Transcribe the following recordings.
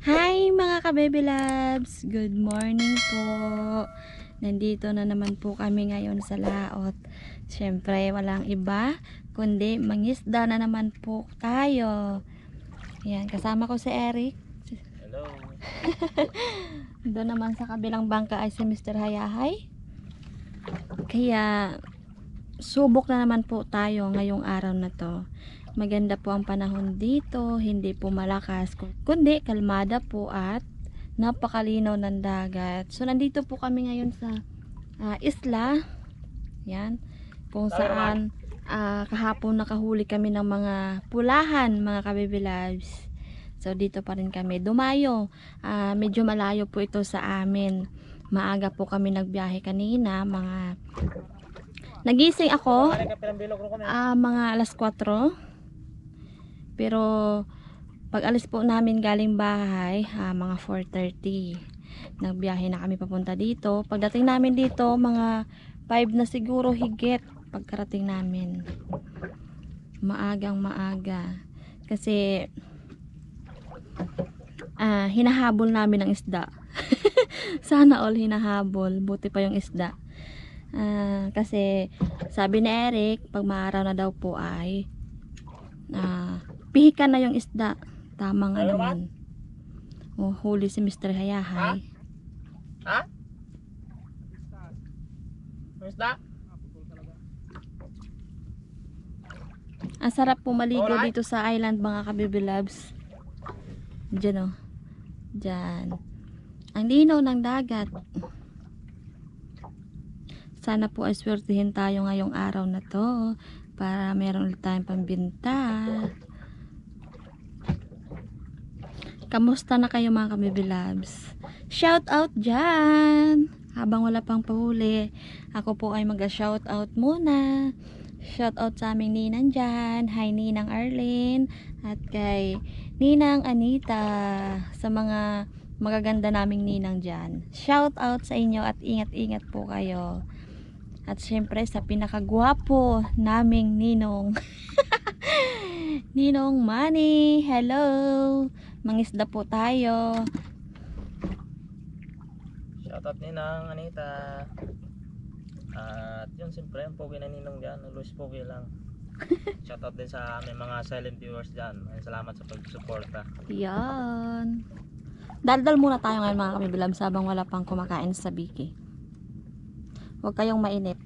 Hi mga ka-baby loves! Good morning po! Nandito na naman po kami ngayon sa laot. Siyempre walang iba kundi mangisda na naman po tayo. Yan, kasama ko si Eric. Hello. Doon naman sa kabilang bangka ay si Mr. Hayahay. Kaya subok na naman po tayo ngayong araw na to. Maganda po ang panahon dito, hindi po malakas, kundi kalmada po at napakalinaw ng dagat. So nandito po kami ngayon sa isla. Yan, kung saan kahapon nakahuli kami ng mga pulahan, mga ka-baby loves. So dito pa rin kami dumayo. Medyo malayo po ito sa amin. Maaga po kami nagbiyahe kanina, nagising ako mga alas 4. Pero pag alis po namin galing bahay, mga 4:30. Nagbiyahe na kami papunta dito. Pagdating namin dito, mga 5 na siguro higit pagkarating namin. Maagang maaga. Kasi hinahabol namin ang isda. Sana all hinahabol. Buti pa yung isda. Kasi sabi ni Eric, pag maaraw na daw po ay pihikan na yung isda. Tama nga naman. Huli si Mr. Hayahay. Ha? Isda? Ang sarap po maligo dito sa island, mga ka-baby loves. Diyan Diyan. Ang linaw ng dagat. Sana po ay swertihin tayo ngayong araw na to para meron ulit tayong pambinta. Kamusta na kayo mga ka-baby loves? Shout out dyan! Habang wala pang pahuli, ako po ay mag-shout out muna. Shout out sa aming ninang dyan. Hi Ninang Arlene at kay Ninang Anita, sa mga magaganda naming ninang dyan. Shout out sa inyo at ingat-ingat po kayo. At syempre sa pinakagwapo naming ninong Ninong Manny, hello! Mangisda po tayo. Shoutout Ninang Anita. At yun, siyempre ang pogi na ninong dyan, Luis Pogi lang. Shoutout din sa aming mga silent viewers dyan. Salamat sa pag-suporta. Yan. Daldal muna tayo ngayon mga kamibilam sabang wala pang kumakain sa Biki. Huwag kayong mainip.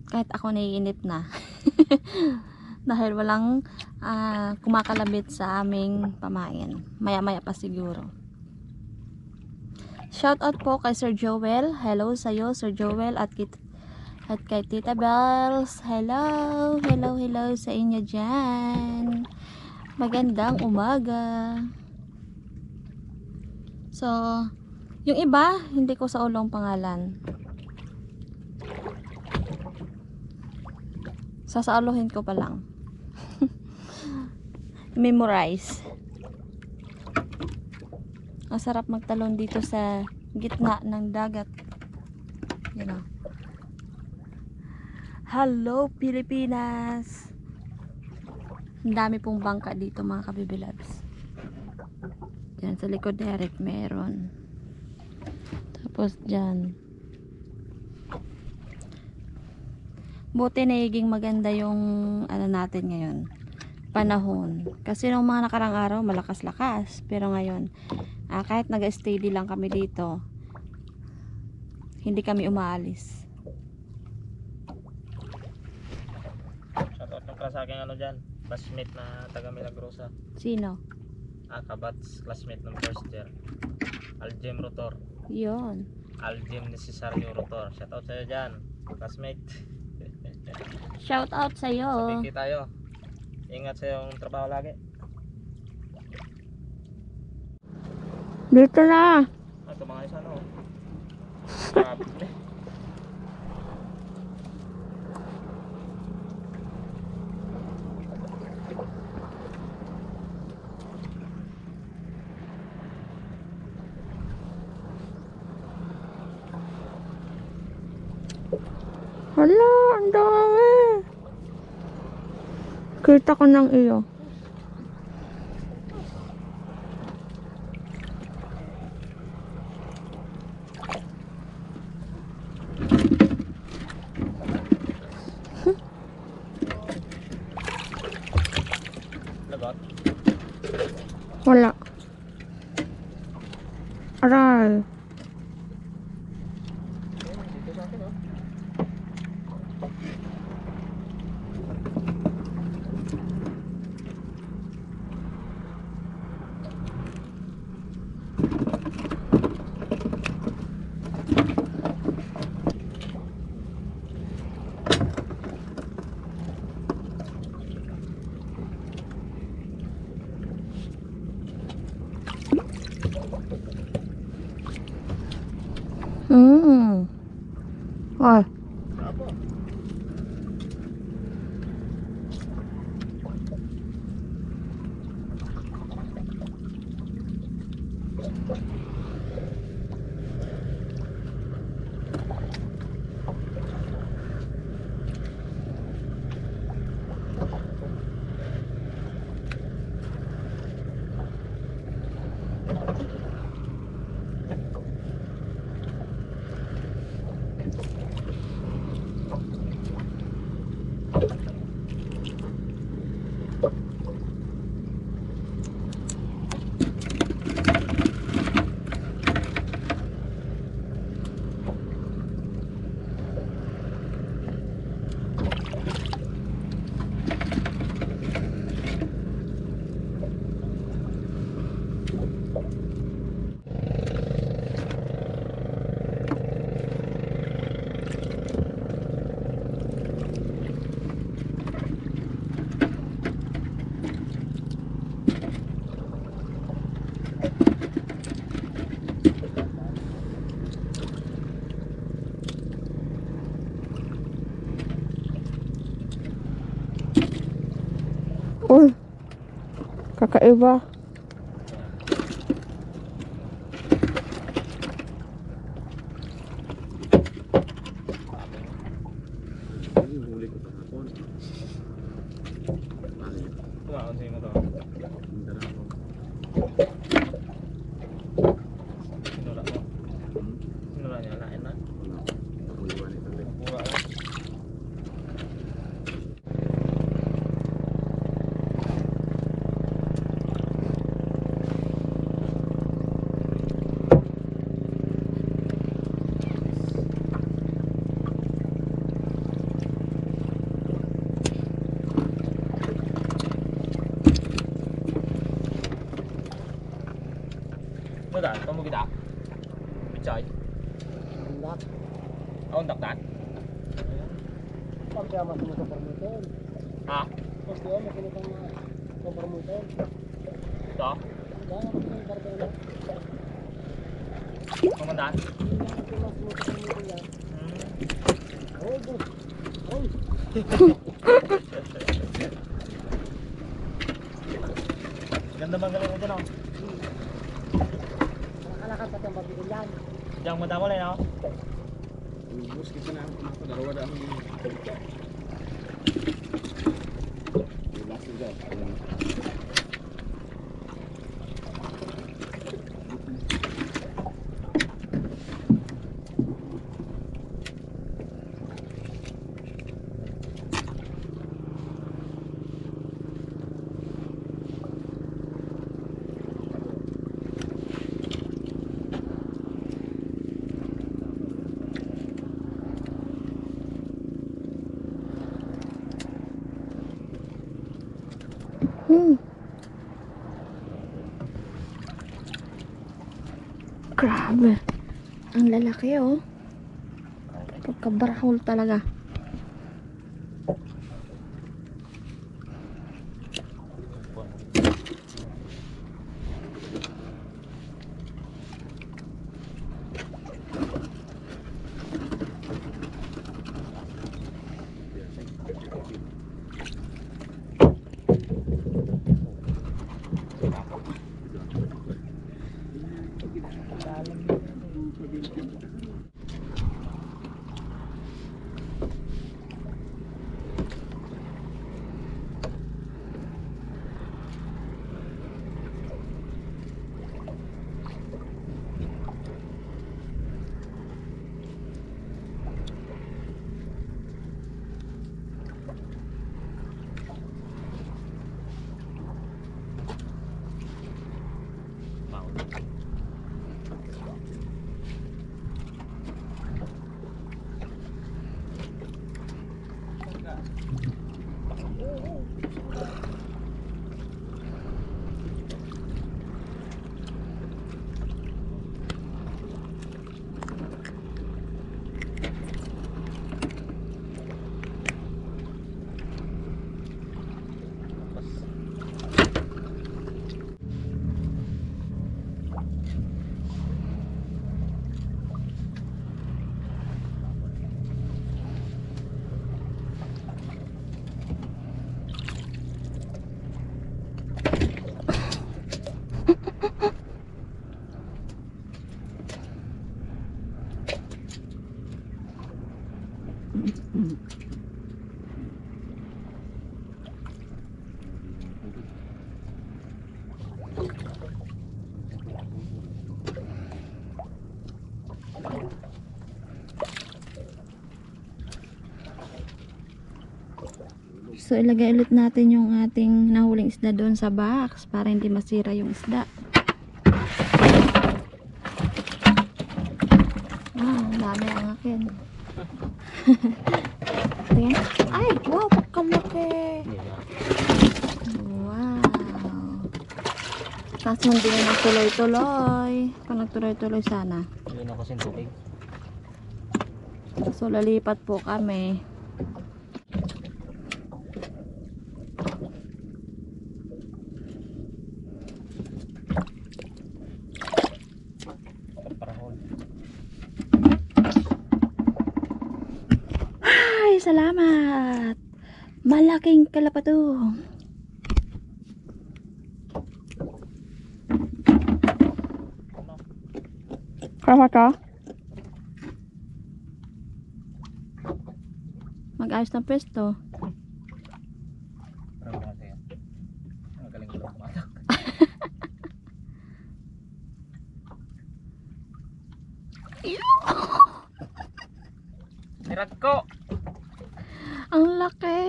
Kahit ako naiinip na. Dahil walang kumakalabit sa aming pamain. Maya-maya pa siguro. Shoutout po kay Sir Joel. Hello sa'yo, Sir Joel. At kay Tita Bells. Hello. Hello, hello sa inyo dyan. Magandang umaga. So, yung iba, hindi ko sa ulong pangalan. Sasauluhin ko pa lang. Memorize. Ang sarap magtalon dito sa gitna ng dagat. You know. Hello Pilipinas. Ang dami pong bangka dito mga ka-baby loves. Diyan sa likod ni Eric meron. Tapos diyan. Buti nagiging maganda yung natin ngayon, panahon. Kasi nung mga nakarang araw malakas-lakas, pero ngayon kahit nag-steady lang kami dito, hindi kami umaalis. Shoutout ng sa aking dyan, classmate na taga Milagrosa. Sino? Kabats, classmate ng first year, Aljem Rotor. Yun. Aljem Necesario Rotor. Shoutout sa'yo dyan, classmate. Shout out sa'yo. Sabi tayo. Ingat sa yung trabaho lagi. Dito na. Ito mga isa Grabe. Hala, ang dami. Kita ko ng iyo. Wala. Aray. Dito sa akin, oh. Ay. Apo. Uy. Kakaiba. Huli ko kahapon. Kumaon sa'yo mo to. Hindi na ako. Sinura mo. Sinura niya, lain na. Nakuliwan ito. Pura lang. Nó đã, có một cái đạn. Trời. Ông đập đạn. Pagka masuk sa permutan, Hả? pagka masuk sa permutan, Đó. jangan masuk sa permutan. Không có đạn. Masuk sa permutan yan. Oh, bro. Oh, Ganda bang galing mo dyan, oh? nakalakan pa siyang mabitin yan. Diyan mo tamo lang, oh? Bus kita na ako dalawa na ang last job. Grabe. Ang lalaki, oh. Pagkabarahol talaga. So ilagay ulit natin yung ating nahuling isda doon sa box para hindi masira yung isda. Dami ang akin. Tingnan. Ay, wow, pakalaki. Wow. Tapos hindi na nagtuloy-tuloy. Kung nagtuloy-tuloy sana. Yun ako sin tubig. So lalipat po kami. Parahol. Ay, salamat. Malaking kalapato. Kalapato? Mag-ayos ng pwesto. Parang mga sa'yo. Magaling ko lang kumatak. Sirat ko! Ang laki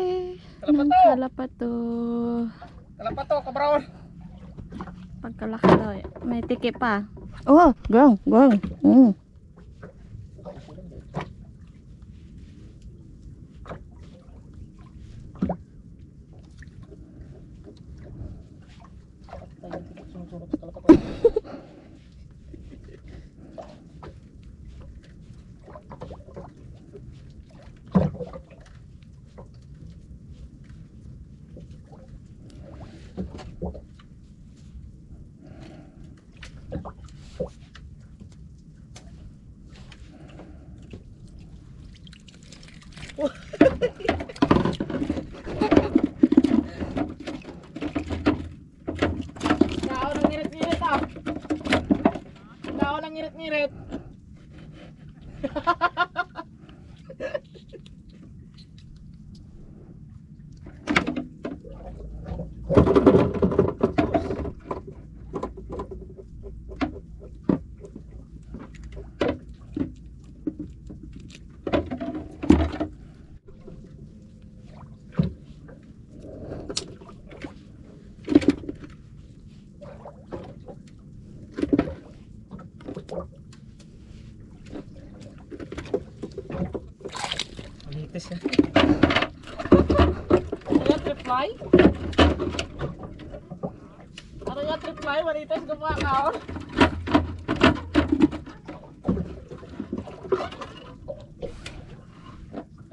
ng kalapato. Kalapato, kabraon! Pagkalaki daw, may tiki pa. Oh, gang, gang. Tao nang ngirit-ngirit ah. Tao nang ngirit-ngirit. Litis yan. Ano yung triply? Ano yung triply? Manitas gumawa ka oh.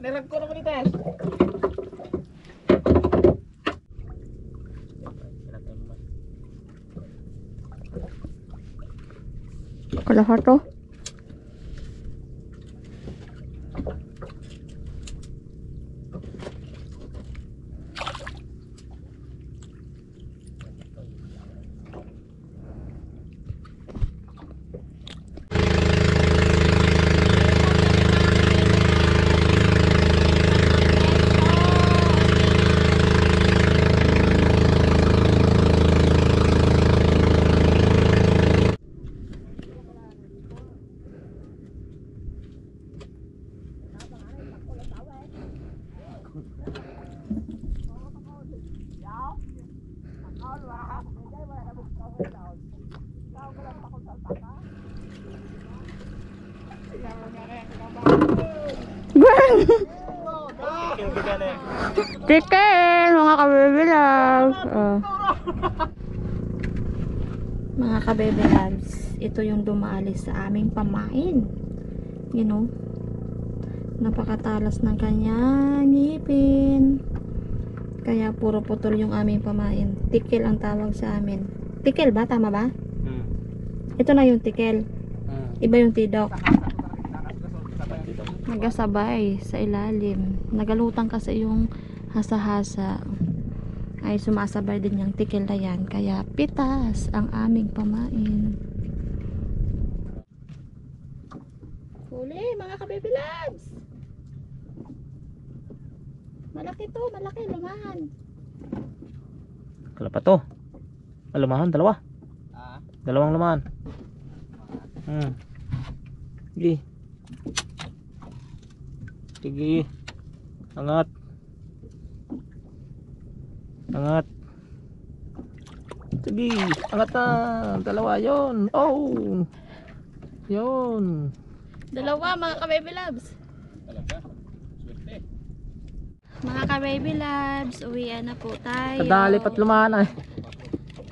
Nilag ko na manitas. Kalapato. Tikim ka dyan eh. Chicken, mga ka-baby loves. Oh. Mga ka-baby loves, ito yung dumaalis sa aming pamain. You know, napakatalas ng kanyang ngipin. Kaya puro putol yung aming pamain. Tikel ang tawag sa amin. Tikel ba? Tama ba? Ito na yung tikel. Iba yung tidok. Nagasabay sa ilalim. Nagalutang kasi yung hasa-hasa. Ay sumasabay din yung tikel na yan. Kaya pitas ang aming pamain. Huli mga ka-baby loves. Malaki to, malaki, lumahan. Kala pa to. Lumahan, dalawa. Dalawang lumahan. Sige. Sige. Angat. Angat. Sige. Angat na. Dalawa yon. Oh. Yon. Dalawa mga ka-baby loves. Talaga? Swerte. Mga ka-baby loves, uwian na po tayo. Nadali pat lumahan ay.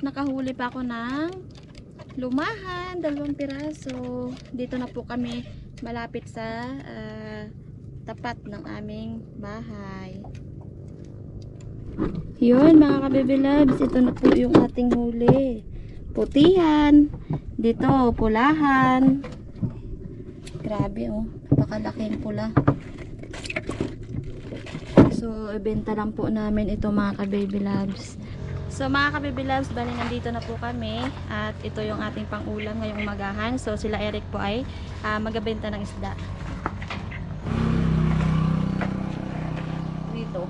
Nakahuli pa ako ng lumahan, 2 piraso. Dito na po kami malapit sa tapat ng aming bahay. Yun mga ka-baby loves, ito na po yung ating huli. Putihan, dito pulahan. Grabe oh, napakalaking pula. So ibenta lang po namin ito mga ka-baby loves. So mga ka-baby loves, bali nandito na po kami at ito yung ating pang-ulam ngayong umagahan. So sila Eric po ay magabenta ng isda. Dito.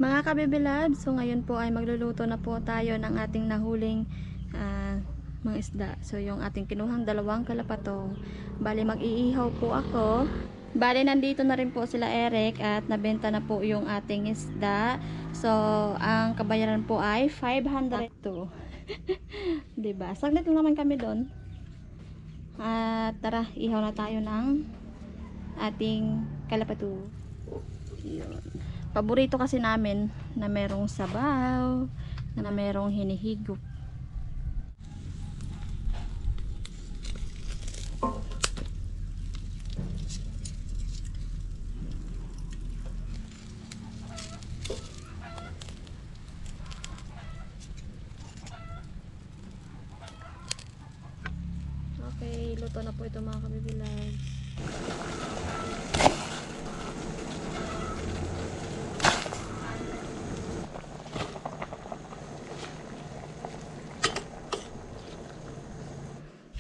Mga ka-baby loves, so ngayon po ay magluluto na po tayo ng ating nahuling mga isda. So yung ating kinuhang 2 kalapatong. Bali mag-iihaw po ako. Bali nandito na rin po sila Eric at nabenta na po yung ating isda. So ang kabayaran po ay 502. Diba? Saglit lang naman kami doon. At tara, ihaw na tayo ng ating kalapatu. Yun. Paborito kasi namin na merong sabaw, na merong hinihigop. Okay, luto na po ito mga ka-baby loves.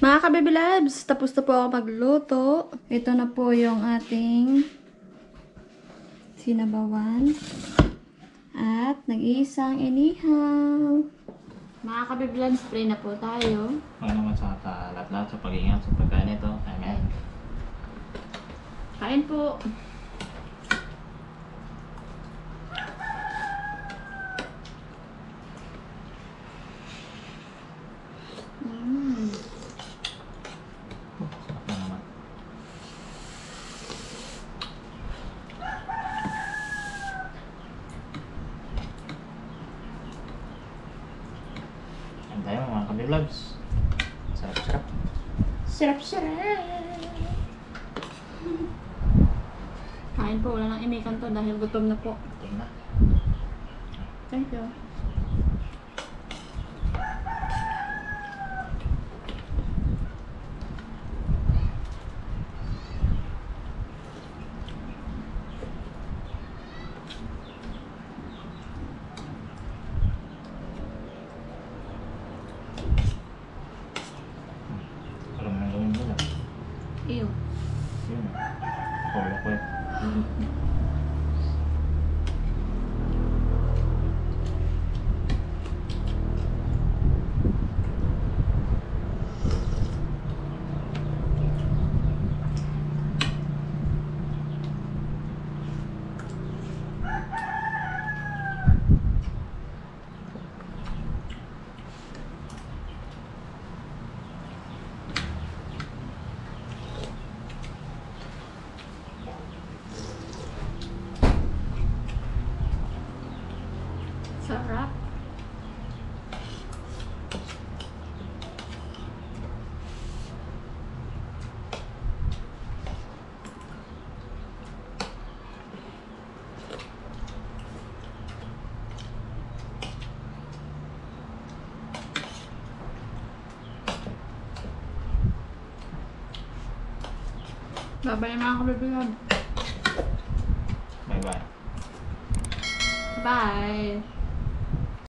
Mga ka-baby loves, tapos na po ako magluto. Ito na po yung ating sinabawan. At nag-iisang inihaw. Mga ka-baby loves, pray na po tayo. Ano naman sa lahat-lahat sa pag-iingat sa pagkain ito. Amen. Kain po. Sarap na naman. Ayan tayo mga ka-vlogs. Sarap-sarap. Sarap-sarap. Kain po, wala nang imikan to dahil gutom na po. Ito na. Thank you. Alam mo nang gawin mo lang. Ew. Yun. Polo ko eh. Bye-bye mga kabibigan. Bye-bye. Bye!